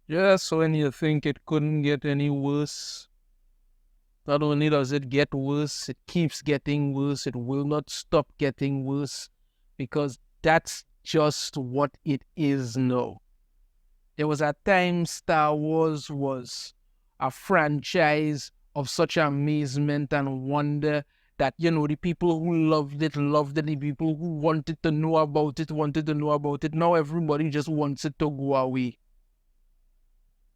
Just when you think it couldn't get any worse, not only does it get worse, it keeps getting worse. It will not stop getting worse because that's just what it is now. There was a time Star Wars was a franchise of such amazement and wonder that, the people who loved it, loved it. The people who wanted to know about it, wanted to know about it. Now everybody just wants it to go away.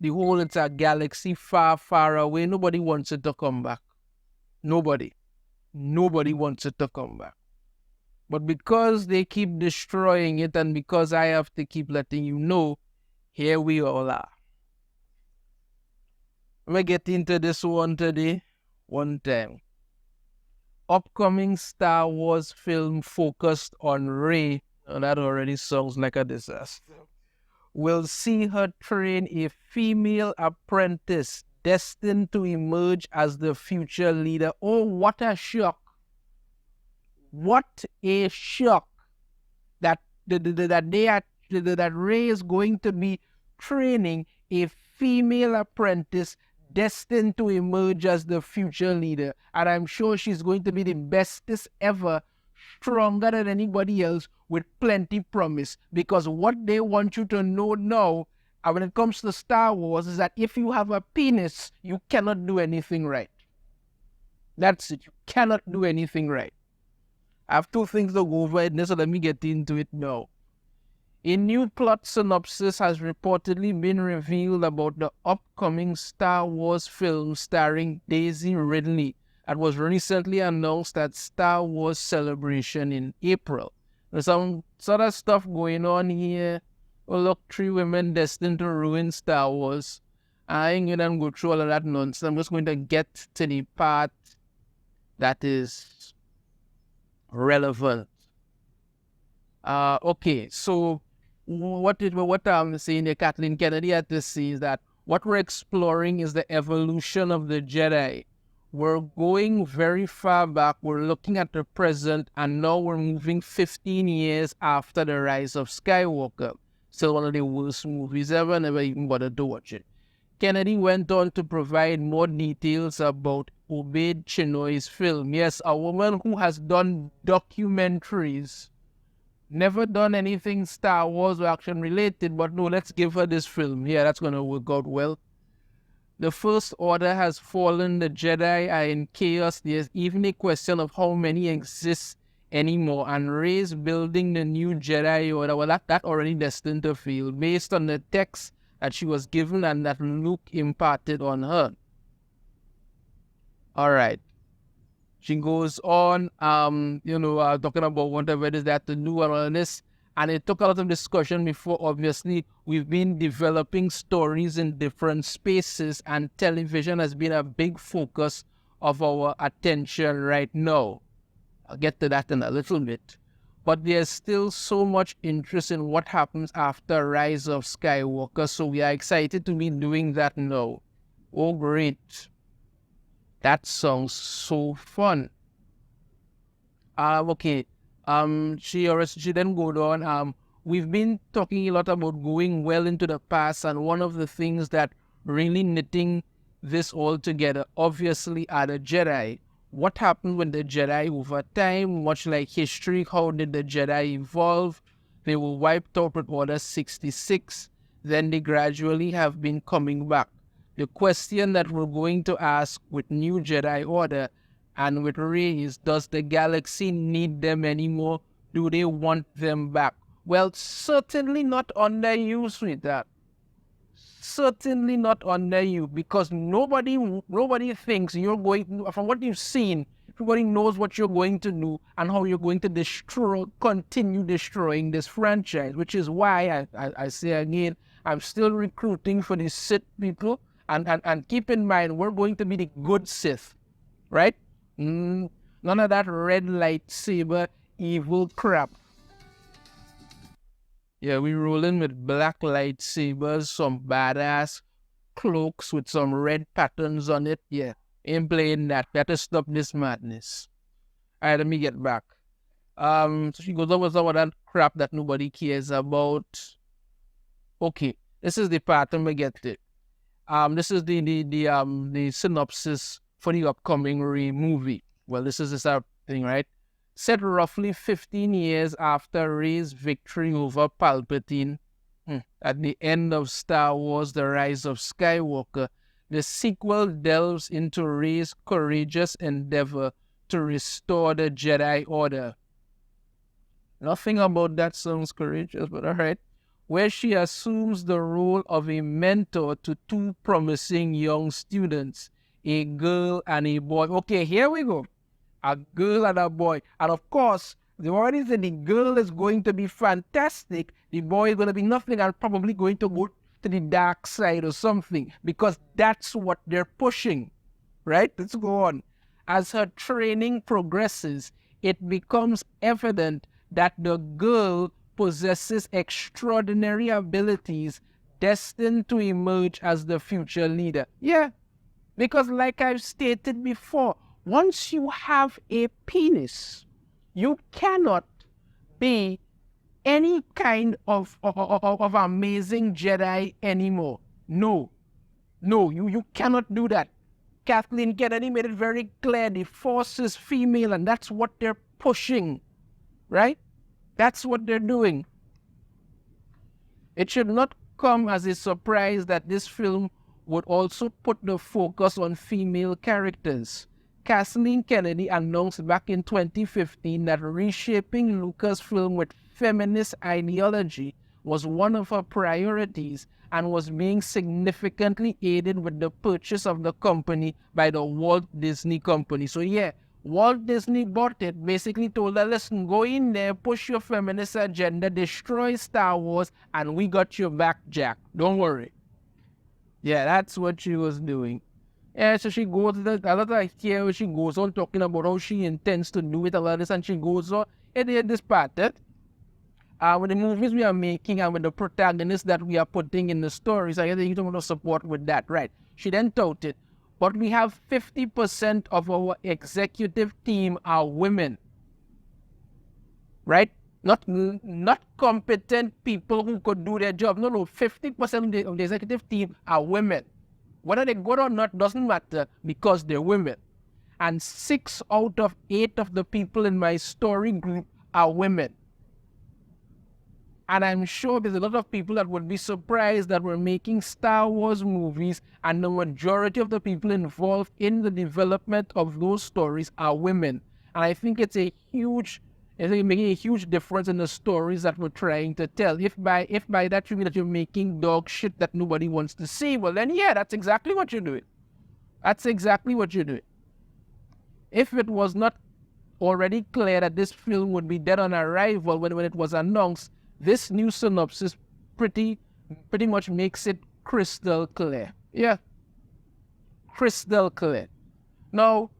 The whole it's a galaxy far, far away. Nobody wants it to come back. Nobody. Nobody wants it to come back. But because they keep destroying it and because I have to keep letting you know, here we all are. We'll get into this one today, one time. Upcoming Star Wars film focused on Rey. Oh, that already sounds like a disaster. Will see her train a female apprentice destined to emerge as the future leader. Oh, what a shock. What a shock that that Rey is going to be training a female apprentice destined to emerge as the future leader. And I'm sure she's going to be the bestest ever, stronger than anybody else, with plenty promise. Because what they want you to know now, when it comes to Star Wars, is that if you have a penis, you cannot do anything right. That's it. You cannot do anything right. I have two things to go over it, so let me get into it now. A new plot synopsis has reportedly been revealed about the upcoming Star Wars film starring Daisy Ridley that was recently announced at Star Wars Celebration in April. There's some sort of stuff going on here. Oh, look, 3 women destined to ruin Star Wars. I ain't gonna go through all of that nonsense. I'm just going to get to the part that is relevant. Okay, so what I'm saying here, Kathleen Kennedy had to say is that what we're exploring is the evolution of the Jedi. We're going very far back. We're looking at the present, and now we're moving 15 years after the rise of Skywalker. Still one of the worst movies ever. Never even bothered to watch it. Kennedy went on to provide more details about Obaid Chinoy's film. Yes, a woman who has done documentaries, never done anything Star Wars or action related, but no, let's give her this film. Yeah, that's going to work out well. The First Order has fallen, the Jedi are in chaos. There's even a question of how many exist anymore. And Rey's building the new Jedi Order, well, that already destined to fail, based on the text that she was given and that Luke imparted on her. All right. She goes on, talking about whatever it is that to do and all this. And it took a lot of discussion before. Obviously, we've been developing stories in different spaces, and television has been a big focus of our attention right now. I'll get to that in a little bit. But there's still so much interest in what happens after Rise of Skywalker, so we are excited to be doing that now. Oh, great. That sounds so fun. Okay. She then go on. We've been talking a lot about going well into the past, and one of the things that really knitting this all together, obviously, are the Jedi. What happened with the Jedi over time? Much like history, how did the Jedi evolve? They were wiped out with Order 66. Then they gradually have been coming back. The question that we're going to ask with New Jedi Order and with Rey is, does the galaxy need them anymore? Do they want them back? Well, certainly not under you, sweetheart. Certainly not under you, because nobody thinks you're going, from what you've seen, everybody knows what you're going to do and how you're going to continue destroying this franchise, which is why I say again, I'm still recruiting for the Sith people. And keep in mind, we're going to be the good Sith, right? None of that red lightsaber evil crap. Yeah, we rolling with black lightsabers, some badass cloaks with some red patterns on it. Yeah, ain't playing that. Better stop this madness. All right, let me get back. So she goes over some of that crap that nobody cares about. Okay. This is the pattern we get to. This is the synopsis for the upcoming Rey movie. Well, this is this thing, right? Set roughly 15 years after Rey's victory over Palpatine, at the end of Star Wars: The Rise of Skywalker, the sequel delves into Rey's courageous endeavor to restore the Jedi Order. Nothing about that sounds courageous, but all right. Where she assumes the role of a mentor to two promising young students, a girl and a boy. Okay, here we go. A girl and a boy. And of course, they already said the girl is going to be fantastic. The boy is going to be nothing and probably going to go to the dark side or something, because that's what they're pushing, right? Let's go on. As her training progresses, it becomes evident that the girl possesses extraordinary abilities destined to emerge as the future leader. Yeah, because like I've stated before, once you have a penis, you cannot be any kind of amazing Jedi anymore. No, you cannot do that. Kathleen Kennedy made it very clear the Force is female, and that's what they're pushing, right? That's what they're doing. It should not come as a surprise that this film would also put the focus on female characters. Kathleen Kennedy announced back in 2015 that reshaping Lucasfilm with feminist ideology was one of her priorities and was being significantly aided with the purchase of the company by the Walt Disney Company. So yeah, Walt Disney bought it, basically told her, listen, go in there, push your feminist agenda, destroy Star Wars, and we got your back, Jack. Don't worry. Yeah, that's what she was doing. Yeah, so she goes, a lot of here where she goes on talking about how she intends to do it, a lot of this, and she goes on, and this part, with the movies we are making and with the protagonists that we are putting in the stories, I think you don't want to support with that, right? She then touted, but we have 50% of our executive team are women, right? Not competent people who could do their job. No, 50% of the executive team are women. Whether they're good or not doesn't matter, because they're women. And 6 out of 8 of the people in my story group are women. And I'm sure there's a lot of people that would be surprised that we're making Star Wars movies and the majority of the people involved in the development of those stories are women. And I think it's making a huge difference in the stories that we're trying to tell. If by that you mean that you're making dog shit that nobody wants to see, well then yeah, that's exactly what you're doing. That's exactly what you're doing. If it was not already clear that this film would be dead on arrival when it was announced, this new synopsis pretty much makes it crystal clear. Yeah, crystal clear. Now,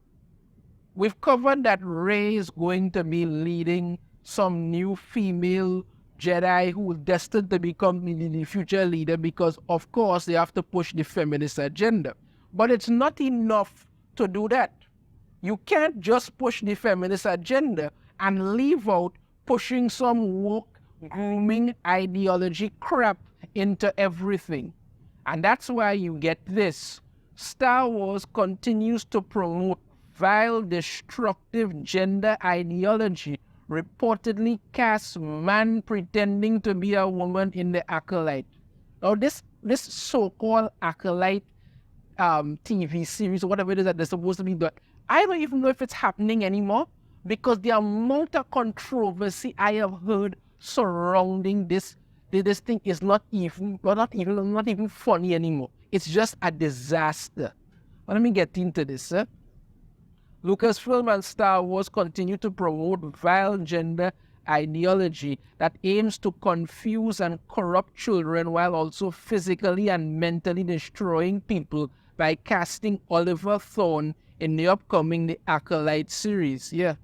we've covered that Rey is going to be leading some new female Jedi who is destined to become the future leader, because, of course, they have to push the feminist agenda. But it's not enough to do that. You can't just push the feminist agenda and leave out pushing some woke grooming ideology crap into everything. And that's why you get this. Star Wars continues to promote vile, destructive gender ideology, reportedly casts man pretending to be a woman in the Acolyte. Now this so-called Acolyte TV series or whatever it is that they're supposed to be doing, I don't even know if it's happening anymore, because the amount of controversy I have heard surrounding this thing is not even funny anymore. It's just a disaster. Well, let me get into this. Lucasfilm and Star Wars continue to promote vile gender ideology that aims to confuse and corrupt children while also physically and mentally destroying people by casting Oliver Thorne in the upcoming The Acolyte series. Yeah,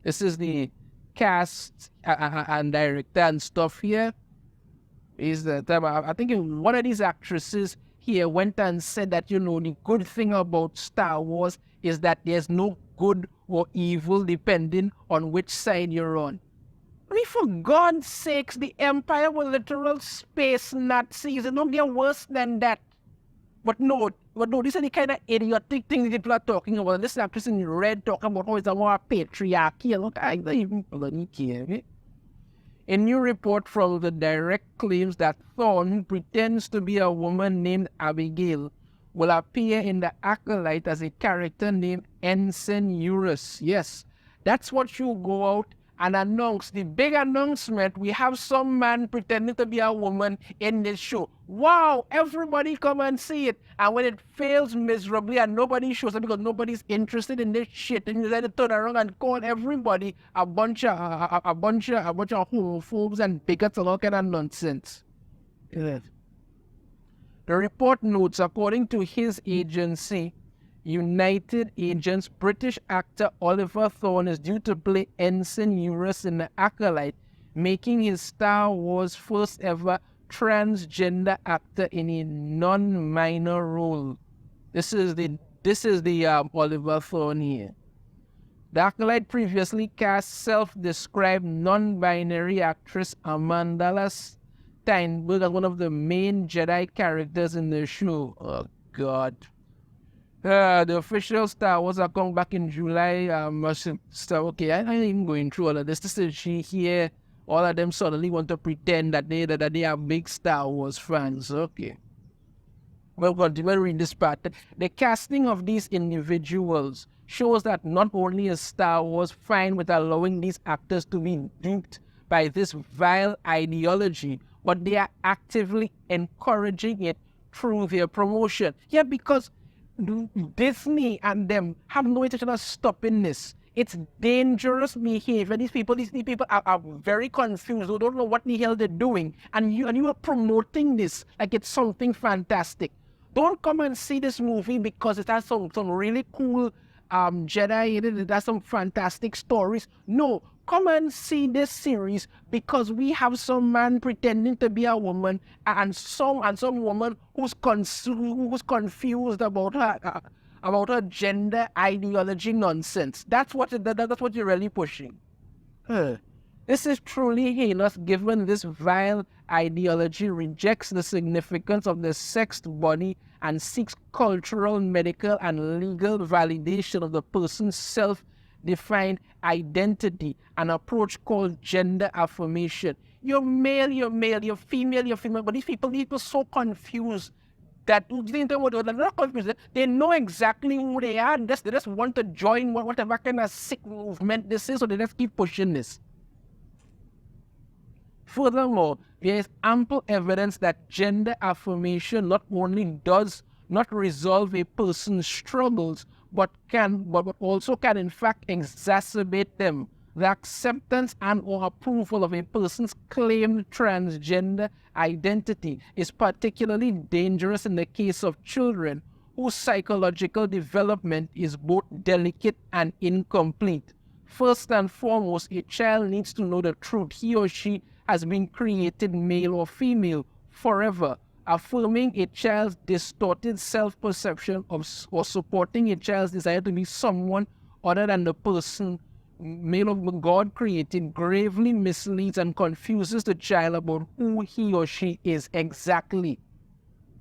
this is the cast and director and stuff here. Is that I think one of these actresses here went and said that, the good thing about Star Wars is that there's no good or evil depending on which side you're on. I mean, for God's sakes, the Empire were literal space Nazis. It don't get worse than that. But no, these are the kind of idiotic things people are talking about. This actress in red talking about how it's a more patriarchy. Look, I don't even bloody care. Eh? A new report from the Direct claims that Thorne, who pretends to be a woman named Abigail, will appear in the Acolyte as a character named Ensign Eurus. Yes, that's what you go out and announce. The big announcement, we have some man pretending to be a woman in this show. Wow, everybody come and see it. And when it fails miserably and nobody shows up because nobody's interested in this shit, and you let it turn around and call everybody a bunch of homophobes and bigots and all kind of nonsense. Yeah. The report notes, according to his agency, United Agents, British actor Oliver Thorne is due to play Ensign Eurus in The Acolyte, making his Star Wars first ever transgender actor in a non-minor role. This is the Oliver Thorne here. The Acolyte previously cast self-described non-binary actress Amanda Steinberg as one of the main Jedi characters in the show. Oh God. The official Star Wars are coming back in July. Okay, I ain't even going through all of this. This is she here. All of them suddenly want to pretend that they are big Star Wars fans. Okay. Well, continue to read this part. The casting of these individuals shows that not only is Star Wars fine with allowing these actors to be duped by this vile ideology, but they are actively encouraging it through their promotion. Yeah, because Disney and them have no intention of stopping this. It's dangerous behavior. These people are very confused. They don't know what the hell they're doing. And you are promoting this like it's something fantastic. Don't come and see this movie because it has some really cool Jedi in it. It has some fantastic stories. No, come and see this series because we have some man pretending to be a woman and some woman who's confused about her gender ideology nonsense. That's what you're really pushing. This is truly heinous, given this vile ideology rejects the significance of the sexed body and seeks cultural, medical, and legal validation of the person's self-defined identity, an approach called gender affirmation. You're male, you're female, but these people are so confused that they're not confused. They know exactly who they are, they just want to join whatever kind of sick movement this is, so they just keep pushing this. Furthermore, there is ample evidence that gender affirmation not only does not resolve a person's struggles, but also can in fact exacerbate them. The acceptance and or approval of a person's claimed transgender identity is particularly dangerous in the case of children whose psychological development is both delicate and incomplete. First and foremost, a child needs to know the truth. He or she has been created male or female forever. Affirming a child's distorted self-perception or supporting a child's desire to be someone other than the person male of God created gravely misleads and confuses the child about who he or she is exactly.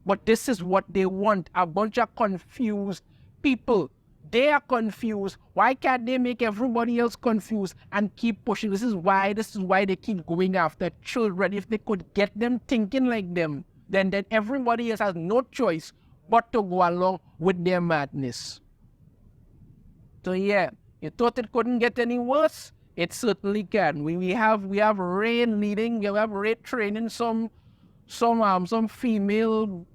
But this is what they want, a bunch of confused people. They are confused. Why can't they make everybody else confused and keep pushing? This is why they keep going after children. If they could get them thinking like them, then everybody else has no choice but to go along with their madness. So yeah, you thought it couldn't get any worse? It certainly can. We have Rey leading. We have Rey training some female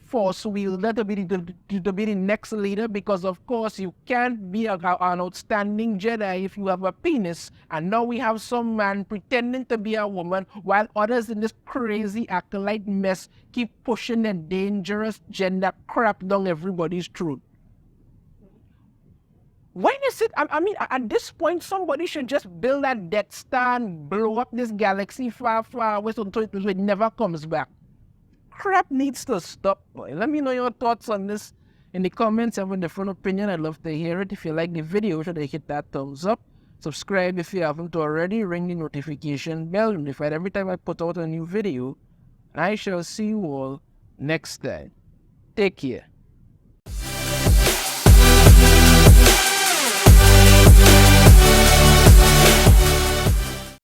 force wielder to be the next leader, because of course you can't be an outstanding Jedi if you have a penis. And now we have some man pretending to be a woman while others in this crazy acolyte mess keep pushing the dangerous gender crap down everybody's throat. When is it? I mean, at this point, somebody should just build that Death Star and blow up this galaxy far, far away so it never comes back. Crap needs to stop, boy. Let me know your thoughts on this in the comments. Have a different opinion. I'd love to hear it. If you like the video, should I hit that thumbs up? Subscribe if you haven't already. Ring the notification bell, notified every time I put out a new video. I shall see you all next time. Take care.